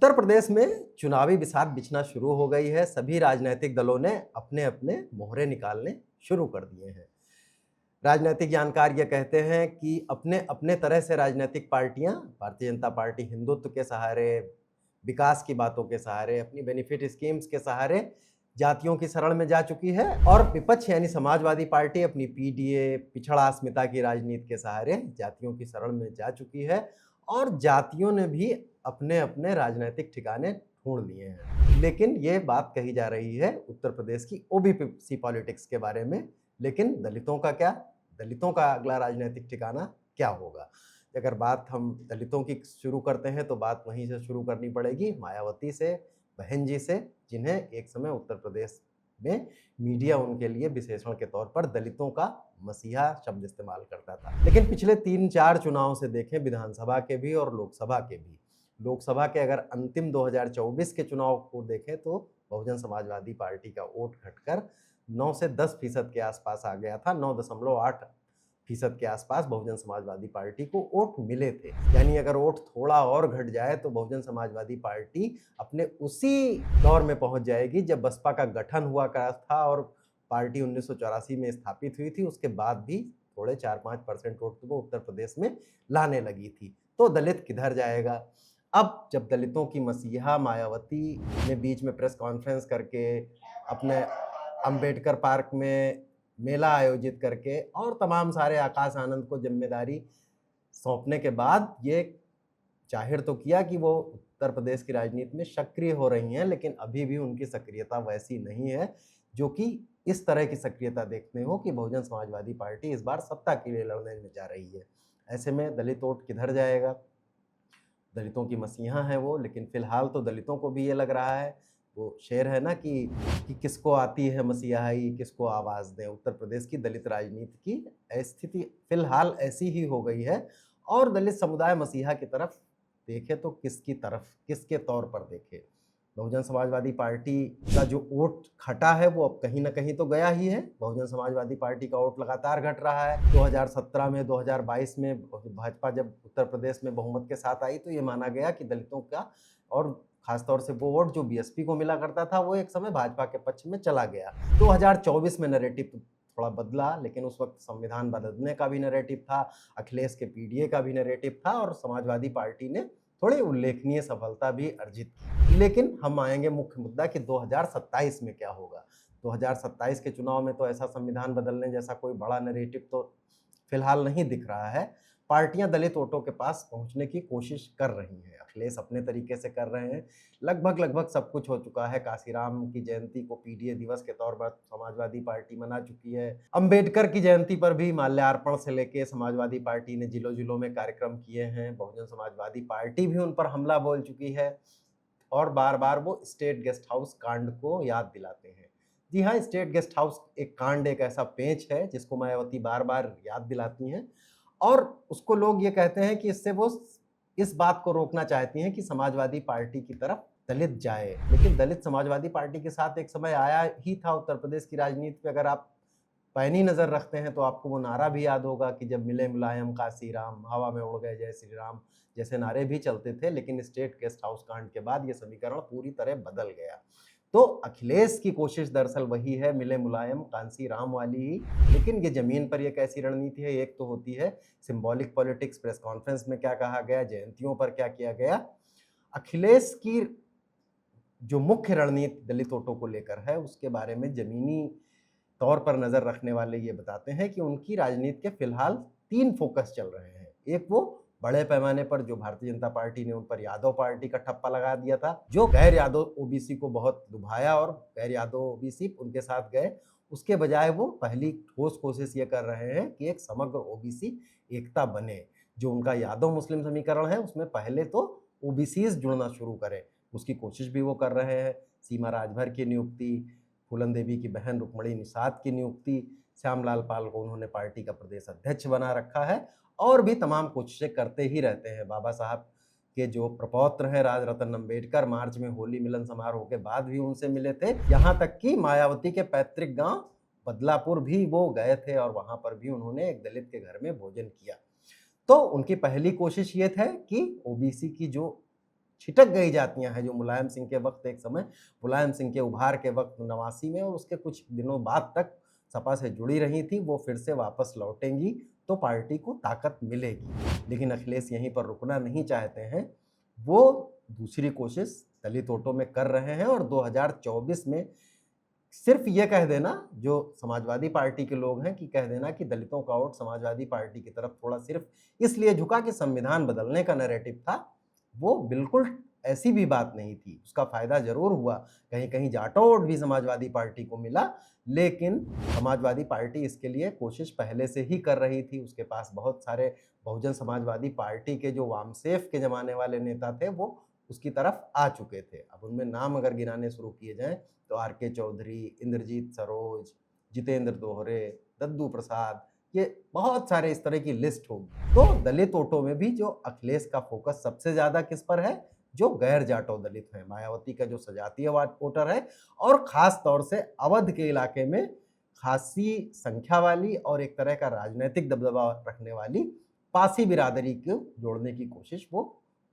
उत्तर प्रदेश में चुनावी बिसात बिछना शुरू हो गई है। सभी राजनीतिक दलों ने अपने अपने मोहरे निकालने शुरू कर दिए हैं। राजनीतिक जानकार ये कहते हैं कि अपने अपने तरह से राजनीतिक पार्टियां भारतीय जनता पार्टी हिंदुत्व के सहारे, विकास की बातों के सहारे, अपनी बेनिफिट स्कीम्स के सहारे जातियों की शरण में जा चुकी है और विपक्ष यानी समाजवादी पार्टी अपनी पीडीए, पिछड़ा अस्मिता की राजनीति के सहारे जातियों की शरण में जा चुकी है और जातियों ने भी अपने अपने राजनीतिक ठिकाने ढूंढ लिए हैं। लेकिन ये बात कही जा रही है उत्तर प्रदेश की ओबीसी पॉलिटिक्स के बारे में, लेकिन दलितों का क्या? दलितों का अगला राजनीतिक ठिकाना क्या होगा? अगर बात हम दलितों की शुरू करते हैं तो बात वहीं से शुरू करनी पड़ेगी, मायावती से, बहन जी से, जिन्हें एक समय उत्तर प्रदेश में मीडिया उनके लिए विशेषण के तौर पर दलितों का मसीहा शब्द इस्तेमाल करता था। लेकिन पिछले 3-4 चुनाव से देखें, विधानसभा के भी और लोकसभा के भी, लोकसभा के अगर अंतिम 2024 के चुनाव को देखें तो बहुजन समाजवादी पार्टी का वोट घटकर 9 से 10% के आसपास आ गया था। 9.8% के आसपास बहुजन समाजवादी पार्टी को वोट मिले थे। यानी अगर वोट थोड़ा और घट जाए तो बहुजन समाजवादी पार्टी अपने उसी दौर में पहुंच जाएगी जब बसपा का गठन हुआ करा था और पार्टी 1984 में स्थापित हुई थी। उसके बाद भी थोड़े 4-5% वोट तो वो उत्तर प्रदेश में लाने लगी थी। तो दलित किधर जाएगा? अब जब दलितों की मसीहा मायावती ने बीच में प्रेस कॉन्फ्रेंस करके, अपने अंबेडकर पार्क में मेला आयोजित करके और तमाम सारे आकाश आनंद को जिम्मेदारी सौंपने के बाद ये जाहिर तो किया कि वो उत्तर प्रदेश की राजनीति में सक्रिय हो रही हैं, लेकिन अभी भी उनकी सक्रियता वैसी नहीं है जो कि इस तरह की सक्रियता देखते हो कि बहुजन समाजवादी पार्टी इस बार सत्ता के लिए लड़ने में जा रही है। ऐसे में दलित वोट किधर जाएगा? दलितों की मसीहा है वो, लेकिन फिलहाल तो दलितों को भी ये लग रहा है, वो शेर है ना कि किसको आती है मसीहाई, किसको आवाज़ दें। उत्तर प्रदेश की दलित राजनीति की स्थिति फिलहाल ऐसी ही हो गई है और दलित समुदाय मसीहा की तरफ देखे तो किसकी तरफ, किसके तौर पर देखे? बहुजन समाजवादी पार्टी का जो वोट घटा है वो अब कहीं ना कहीं तो गया ही है। बहुजन समाजवादी पार्टी का वोट लगातार घट रहा है। 2017 में, 2022 में भाजपा जब उत्तर प्रदेश में बहुमत के साथ आई तो ये माना गया कि दलितों का और खासतौर से वो वोट जो बीएसपी को मिला करता था वो एक समय भाजपा के पक्ष में चला गया। 2024 में नैरेटिव थोड़ा बदला, लेकिन उस वक्त संविधान बदलने का भी नैरेटिव था, अखिलेश के पीडीए का भी नैरेटिव था और समाजवादी पार्टी ने थोड़ी उल्लेखनीय सफलता भी अर्जित की। लेकिन हम आएंगे मुख्य मुद्दा कि 2027 में क्या होगा। 2027 के चुनाव में तो ऐसा संविधान बदलने जैसा कोई बड़ा नैरेटिव तो फिलहाल नहीं दिख रहा है। पार्टियां दलित वोटों के पास पहुंचने की कोशिश कर रही हैं। अखिलेश अपने तरीके से कर रहे हैं। लगभग सब कुछ हो चुका है। काशीराम की जयंती को पीडीए दिवस के तौर पर समाजवादी पार्टी मना चुकी है। अंबेडकर की जयंती पर भी माल्यार्पण से लेके समाजवादी पार्टी ने जिलों जिलों में कार्यक्रम किए हैं। बहुजन समाजवादी पार्टी भी उन पर हमला बोल चुकी है और बार बार वो स्टेट गेस्ट हाउस कांड को याद दिलाते हैं। जी हाँ, स्टेट गेस्ट हाउस एक कांड, एक ऐसा पेंच है जिसको मायावती बार बार याद दिलाती हैं और उसको लोग ये कहते हैं कि इससे वो इस बात को रोकना चाहती हैं कि समाजवादी पार्टी की तरफ दलित जाए। लेकिन दलित समाजवादी पार्टी के साथ एक समय आया ही था उत्तर प्रदेश की राजनीति पे। अगर आप पैनी नजर रखते हैं तो आपको वो नारा भी याद होगा कि जब मिले मुलायम काशी राम, हवा में उड़ गए जय श्री राम जैसे नारे भी चलते थे। लेकिन स्टेट गेस्ट हाउस कांड के बाद ये समीकरण पूरी तरह बदल गया। तो अखिलेश की कोशिश दरअसल वही है, मिले मुलायम कांसी राम वाली ही। लेकिन ये जमीन पर ये कैसी रणनीति है? एक तो होती है सिंबॉलिक पॉलिटिक्स, प्रेस कॉन्फ्रेंस में क्या कहा गया, जयंतियों पर क्या किया गया। अखिलेश की जो मुख्य रणनीति दलित वोटों को लेकर है उसके बारे में जमीनी तौर पर नजर रखने वाले ये बताते हैं कि उनकी राजनीति के फिलहाल 3 फोकस चल रहे हैं। एक वो बड़े पैमाने पर जो भारतीय जनता पार्टी ने उन पर यादव पार्टी का ठप्पा लगा दिया था, जो गैर यादव ओबीसी को बहुत लुभाया और गैर यादव ओबीसी उनके साथ गए। उसके बजाय वो पहली ठोस कोशिश ये कर रहे हैं कि एक समग्र ओबीसी एकता बने। जो उनका यादव मुस्लिम समीकरण है उसमें पहले तो ओबीसीज जुड़ना शुरू करें, उसकी कोशिश भी वो कर रहे हैं। सीमा राजभर की नियुक्ति, फूलन देवी की बहन रुक्मणी निषाद की नियुक्ति, श्यामलाल पाल को उन्होंने पार्टी का प्रदेश अध्यक्ष बना रखा है और भी तमाम कोशिशें करते ही रहते हैं। बाबा साहब के जो प्रपौत्र हैं राजरतन अम्बेडकर, मार्च में होली मिलन समारोह के बाद भी उनसे मिले थे। यहाँ तक कि मायावती के पैतृक गांव बदलापुर भी वो गए थे और वहां पर भी उन्होंने एक दलित के घर में भोजन किया। तो उनकी पहली कोशिश ये था कि ओबीसी की जो छिटक गई जातियां हैं जो मुलायम सिंह के वक्त, एक समय मुलायम सिंह के उभार के वक्त 89 में और उसके कुछ दिनों बाद तक सपा से जुड़ी रही थी, वो फिर से वापस लौटेंगी तो पार्टी को ताकत मिलेगी। लेकिन अखिलेश यहीं पर रुकना नहीं चाहते हैं, वो दूसरी कोशिश दलित वोटों में कर रहे हैं और 2024 में सिर्फ ये कह देना, जो समाजवादी पार्टी के लोग हैं, कि कह देना कि दलितों का वोट समाजवादी पार्टी की तरफ थोड़ा सिर्फ इसलिए झुका कि संविधान बदलने का नैरेटिव था, वो बिल्कुल ऐसी भी बात नहीं थी। उसका फायदा जरूर हुआ, कहीं कहीं जाटो वोट भी समाजवादी पार्टी को मिला, लेकिन समाजवादी पार्टी इसके लिए कोशिश पहले से ही कर रही थी। उसके पास बहुत सारे बहुजन समाजवादी पार्टी के जो वामसेफ के जमाने वाले नेता थे वो उसकी तरफ आ चुके थे। अब उनमें नाम अगर गिनाने शुरू किए जाएं तो आर.के. चौधरी, इंद्रजीत सरोज, जितेंद्र दोहरे, दद्दू प्रसाद, ये बहुत सारे इस तरह की लिस्ट होगी। तो दलित वोटों में भी जो अखिलेश का फोकस सबसे ज्यादा किस पर है, जो गैर जाटो दलित हैं, मायावती का जो सजातीय वोटर है, और खास तौर से अवध के इलाके में खासी संख्या वाली और एक तरह का राजनीतिक दबदबा रखने वाली पासी बिरादरी को जोड़ने की कोशिश वो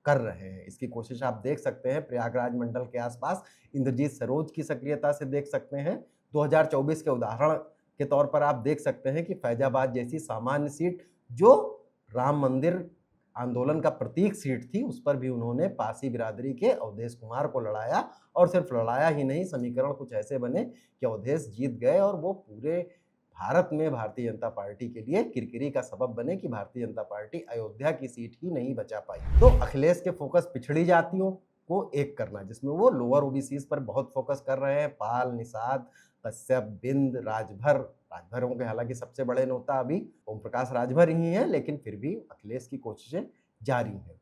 कर रहे हैं। इसकी कोशिश आप देख सकते हैं प्रयागराज मंडल के आसपास इंद्रजीत सरोज की सक्रियता से देख सकते हैं। 2024 के उदाहरण के तौर पर आप देख सकते हैं कि फैजाबाद जैसी सामान्य सीट, जो राम मंदिर आंदोलन का प्रतीक सीट थी, उस पर भी उन्होंने पासी बिरादरी के अवधेश कुमार को लड़ाया, और सिर्फ लड़ाया ही नहीं, समीकरण कुछ ऐसे बने कि अवधेश जीत गए और वो पूरे भारत में भारतीय जनता पार्टी के लिए किरकिरी का सबब बने कि भारतीय जनता पार्टी अयोध्या की सीट ही नहीं बचा पाई। तो अखिलेश के फोकस पिछड़ी जातियों को एक करना, जिसमें वो लोअर ओबीसीज पर बहुत फोकस कर रहे हैं। पाल, निषाद, कश्यप, बिंद, राजभरों के हालांकि सबसे बड़े नेता अभी ओम प्रकाश राजभर ही हैं, लेकिन फिर भी अखिलेश की कोशिशें जारी हैं।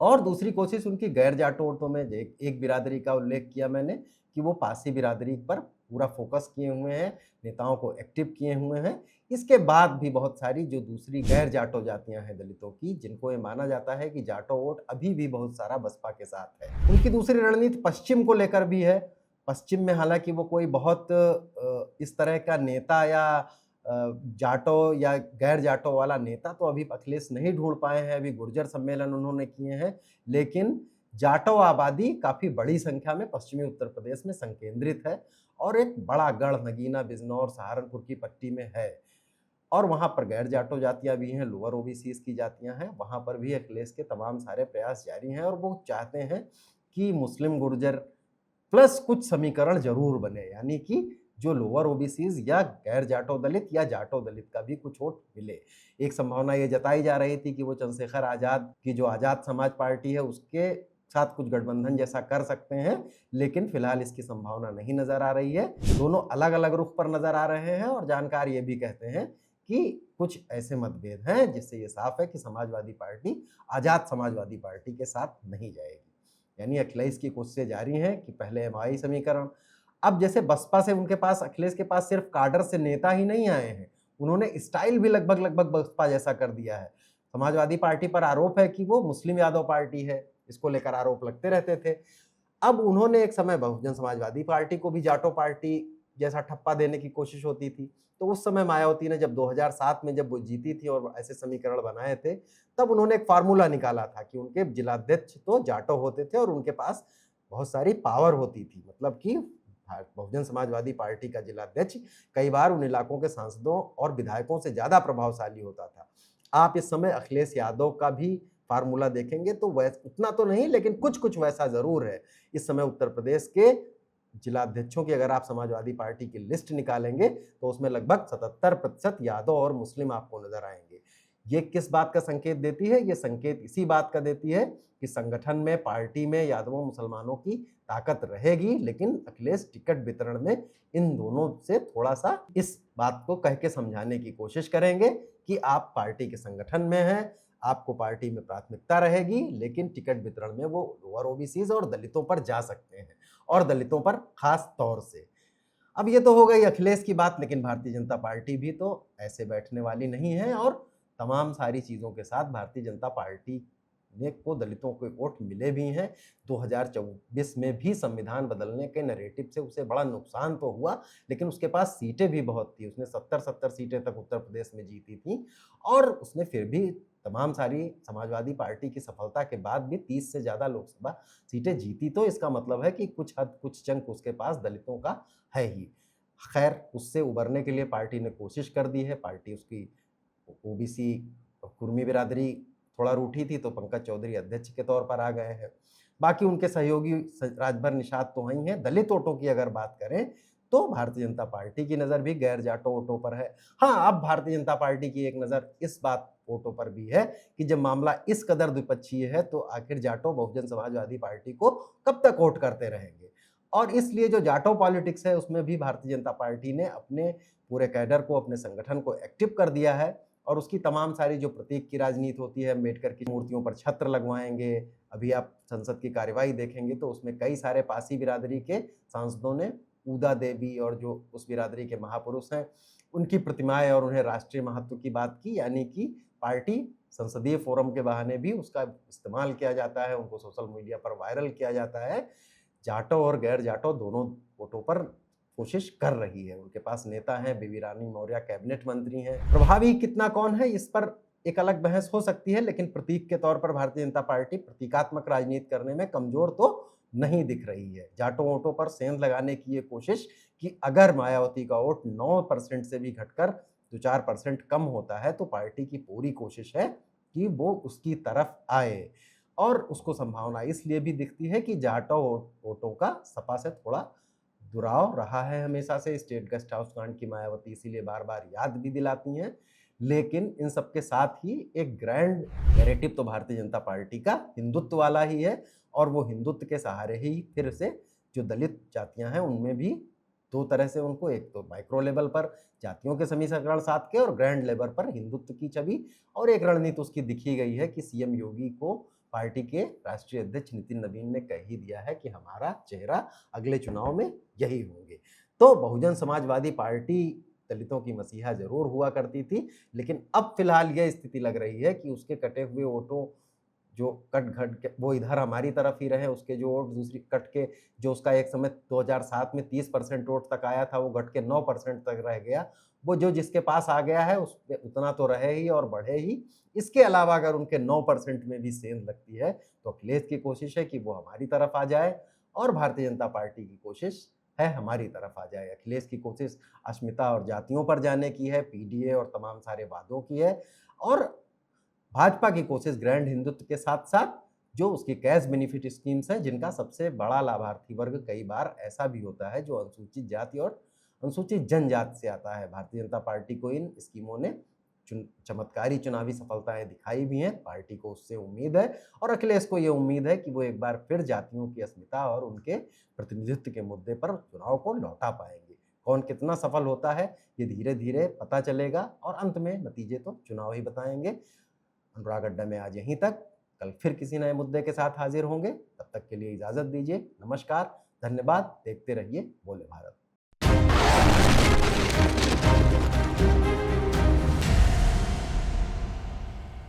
और दूसरी कोशिश उनकी गैर जाटो वोटों में, एक बिरादरी का उल्लेख किया मैंने कि वो पासी बिरादरी पर पूरा फोकस किए हुए हैं, नेताओं को एक्टिव किए हुए हैं। इसके बाद भी बहुत सारी जो दूसरी गैर जाटो जातियां हैं दलितों की, जिनको ये माना जाता है कि जाटो वोट अभी भी बहुत सारा बसपा के साथ है। उनकी दूसरी रणनीति पश्चिम को लेकर भी है। पश्चिम में हालांकि वो कोई बहुत इस तरह का नेता या जाटो या गैर जाटो वाला नेता तो अभी अखिलेश नहीं ढूंढ पाए हैं। अभी गुर्जर सम्मेलन उन्होंने किए हैं, लेकिन जाटो आबादी काफी बड़ी संख्या में पश्चिमी उत्तर प्रदेश में संकेंद्रित है और एक बड़ा गढ़, नगीना, बिजनौर, सहारनपुर की पट्टी में है, और वहां पर गैर जाटो जातियां भी हैं, लोअर ओबीसीज की जातियां हैं। वहां पर भी अखिलेश के तमाम सारे प्रयास जारी हैं और वो चाहते हैं कि मुस्लिम गुर्जर प्लस कुछ समीकरण जरूर बने, यानी कि जो लोअर ओबीसीज या गैर जाटो दलित या जाटो दलित का भी कुछ वोट मिले। एक संभावना ये जताई जा रही थी कि वो चंद्रशेखर आजाद की जो आजाद समाज पार्टी है उसके साथ कुछ गठबंधन जैसा कर सकते हैं, लेकिन फिलहाल इसकी संभावना नहीं नजर आ रही है। दोनों अलग अलग रुख पर नजर आ रहे हैं और जानकार ये भी कहते हैं कि कुछ ऐसे मतभेद हैं जिससे ये साफ है कि समाजवादी पार्टी आजाद समाजवादी पार्टी के साथ नहीं जाएगी। यानी अखिलेश की कोशिशें जारी हैं कि पहले एमआई समीकरण, अब जैसे बसपा से उनके पास, अखिलेश के पास सिर्फ काडर से नेता ही नहीं आए हैं, उन्होंने स्टाइल भी लगभग बसपा जैसा कर दिया है। समाजवादी पार्टी पर आरोप है कि वो मुस्लिम यादव पार्टी है, इसको लेकर आरोप लगते रहते थे। अब उन्होंने एक समय बहुजन समाजवादी पार्टी को भी जाटो पार्टी जैसा ठप्पा देने की कोशिश होती थी, तो उस समय मायावती ने जब 2007 में जब वो जीती थी और ऐसे समीकरण बनाए थे, तब उन्होंने एक फार्मूला निकाला था कि उनके जिलाध्यक्ष तो जाटो होते थे और उनके पास बहुत सारी पावर होती थी, मतलब कि बहुजन समाजवादी पार्टी का जिलाध्यक्ष कई बार उन इलाकों के सांसदों और विधायकों से ज्यादा प्रभावशाली होता था। आप इस समय अखिलेश यादव का भी फार्मूला देखेंगे तो वैसा उतना तो नहीं, लेकिन कुछ कुछ वैसा जरूर है। इस समय उत्तर प्रदेश के जिलाध्यक्षों की अगर आप समाजवादी पार्टी की लिस्ट निकालेंगे तो उसमें लगभग 77% यादव और मुस्लिम आपको नजर आएंगे। ये किस बात का संकेत देती है? ये संकेत इसी बात का देती है कि संगठन में, पार्टी में यादवों मुसलमानों की ताकत रहेगी, लेकिन अखिलेश टिकट वितरण में इन दोनों से थोड़ा सा इस बात को कह के समझाने की कोशिश करेंगे कि आप पार्टी के संगठन में हैं, आपको पार्टी में प्राथमिकता रहेगी, लेकिन टिकट वितरण में वो लोअर ओबीसीज और दलितों पर जा सकते हैं, और दलितों पर खास तौर से। अब ये तो हो गई अखिलेश की बात, लेकिन भारतीय जनता पार्टी भी तो ऐसे बैठने वाली नहीं है और तमाम सारी चीजों के साथ भारतीय जनता पार्टी को दलितों के वोट मिले भी हैं। 2024 में भी संविधान बदलने के नैरेटिव से उसे बड़ा नुकसान तो हुआ, लेकिन उसके पास सीटें भी बहुत थी। उसने 70-70 सीटें तक उत्तर प्रदेश में जीती थी और उसने फिर भी तमाम सारी समाजवादी पार्टी की सफलता के बाद भी 30 से ज़्यादा लोकसभा सीटें जीती, तो इसका मतलब है कि कुछ हद, कुछ चंक उसके पास दलितों का है ही। खैर, उससे उबरने के लिए पार्टी ने कोशिश कर दी है। पार्टी उसकी ओबीसी कुर्मी बिरादरी थोड़ा रूठी थी, तो पंकज चौधरी अध्यक्ष के तौर पर आ गए हैं। बाकी उनके सहयोगी राजभर निषाद तो वहीं हैं। दलित वोटों की अगर बात करें तो भारतीय जनता पार्टी की नज़र भी गैर जाटो वोटों पर है। हाँ, अब भारतीय जनता पार्टी की एक नज़र इस बात वोटों पर भी है कि जब मामला इस कदर द्विपक्षीय है तो आखिर जाटो बहुजन समाजवादी पार्टी को कब तक वोट करते रहेंगे। और इसलिए जो जाटो पॉलिटिक्स है उसमें भी भारतीय जनता पार्टी ने अपने पूरे कैडर को, अपने संगठन को एक्टिव कर दिया है और उसकी तमाम सारी जो प्रतीक की राजनीति होती है, अम्बेडकर की मूर्तियों पर छत्र लगवाएंगे। अभी आप संसद की कार्यवाही देखेंगे तो उसमें कई सारे पासी बिरादरी के सांसदों ने ऊदा देवी और जो उस बिरादरी के महापुरुष हैं उनकी प्रतिमाएं और उन्हें राष्ट्रीय महत्व की बात की, यानी कि पार्टी संसदीय फोरम के बहाने भी उसका इस्तेमाल किया जाता है, उनको सोशल मीडिया पर वायरल किया जाता है। जाटो और गैर जाटो दोनों वोटों पर कोशिश कर रही है। उनके पास नेता हैं, बेबी रानी मौर्य कैबिनेट मंत्री हैं। प्रभावी कितना कौन है इस पर एक अलग बहस हो सकती है, लेकिन प्रतीक के तौर पर भारतीय जनता पार्टी प्रतीकात्मक राजनीति करने में कमजोर तो नहीं दिख रही है। जाटो वोटों पर सेंध लगाने की ये कोशिश कि अगर मायावती का वोट 9% से भी घटकर 2-4% कम होता है तो पार्टी की पूरी कोशिश है कि वो उसकी तरफ आए। और उसको संभावना इसलिए भी दिखती है कि जाटो वोटों का सपा से थोड़ा दुराव रहा है हमेशा से। स्टेट गेस्ट हाउस कांड की मायावती इसीलिए बार-बार याद भी दिलाती हैं। लेकिन इन सबके साथ ही एक ग्रैंड नैरेटिव तो भारतीय जनता पार्टी का हिंदुत्व वाला ही है और वो हिंदुत्व के सहारे ही फिर से जो दलित जातियां हैं उनमें भी दो तरह से उनको, एक तो माइक्रो लेवल पर जातियों के समीकरण साध के और ग्रैंड लेवल पर हिंदुत्व की छवि। और एक रणनीति उसकी दिखी गई है कि सीएम योगी को पार्टी के राष्ट्रीय अध्यक्ष नितिन नवीन ने कह ही दिया है कि हमारा चेहरा अगले चुनाव में यही होंगे। तो बहुजन समाजवादी पार्टी दलितों की मसीहा जरूर हुआ करती थी, लेकिन अब फिलहाल यह स्थिति लग रही है कि उसके कटे हुए वोटों जो कट घट के वो इधर हमारी तरफ ही रहे, उसके जो वोट दूसरी कट के, जो उसका एक समय 2007 में 30% वोट तक आया था वो घट के 9% तक रह गया। वो जो जिसके पास आ गया है उस पे उतना तो रहे ही और बढ़े ही। इसके अलावा अगर उनके 9% में भी सेंध लगती है तो अखिलेश की कोशिश है कि वो हमारी तरफ आ जाए और भारतीय जनता पार्टी की कोशिश है हमारी तरफ आ जाए। अखिलेश की कोशिश अस्मिता और जातियों पर जाने की है, पीडीए और तमाम सारे वादों की है, और भाजपा की कोशिश ग्रैंड हिंदुत्व के साथ साथ जो उसकी कैश बेनिफिट स्कीम्स है, जिनका सबसे बड़ा लाभार्थी वर्ग कई बार ऐसा भी होता है जो अनुसूचित जाति और अनुसूचित जनजाति से आता है। भारतीय जनता पार्टी को इन स्कीमों ने चमत्कारी चुनावी सफलताएं दिखाई भी हैं। पार्टी को उससे उम्मीद है और अखिलेश को ये उम्मीद है कि वो एक बार फिर जातियों की अस्मिता और उनके प्रतिनिधित्व के मुद्दे पर चुनाव को लौटा पाएंगे। कौन कितना सफल होता है ये धीरे धीरे पता चलेगा और अंत में नतीजे तो चुनाव ही बताएंगे। अनुराग अड्डा में आज यहीं तक। कल फिर किसी नए मुद्दे के साथ हाजिर होंगे। तब तक के लिए इजाजत दीजिए। नमस्कार, धन्यवाद। देखते रहिए बोले भारत।